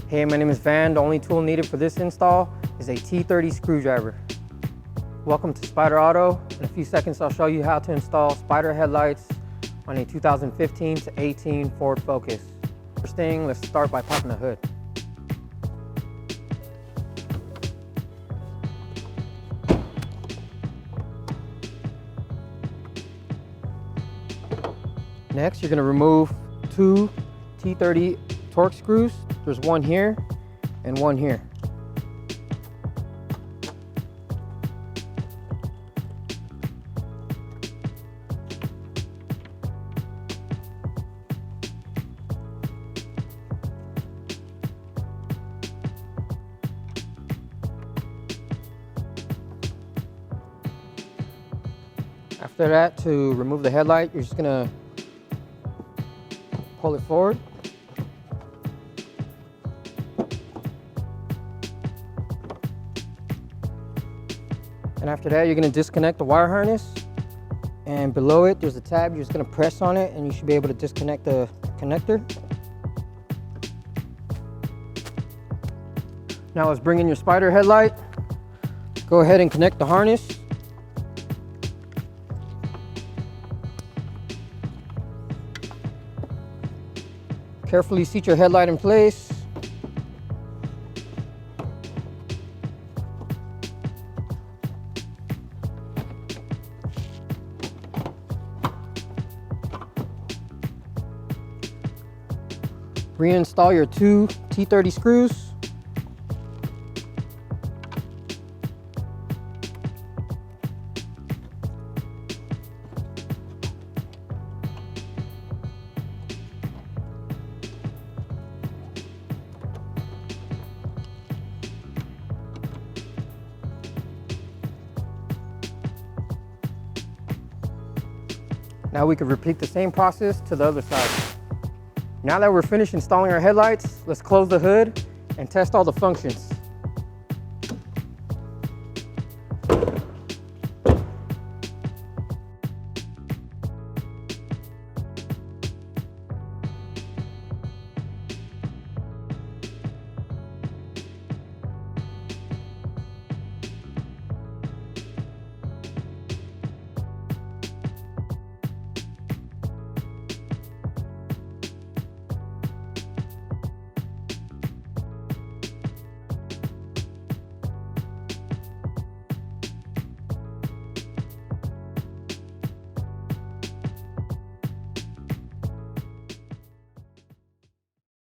Hey, my name is Van. The only tool needed for this install is a T30 screwdriver. Welcome to Spyder Auto. In a few seconds, I'll show you how to install Spyder headlights on a 2015 to 18 Ford Focus. First thing, let's start by popping the hood. Next, you're going to remove two T30 torque screws. There's one here and one here. After that, to remove the headlight, you're just going to pull it forward. And after that, you're going to disconnect the wire harness, and below it there's a tab. You're just going to press on it and you should be able to disconnect the connector. Now let's bring in your Spyder headlight. Go ahead and connect the harness. Carefully seat your headlight in place. Reinstall your two T30 screws. Now we could repeat the same process to the other side. Now that we're finished installing our headlights, let's close the hood and test all the functions.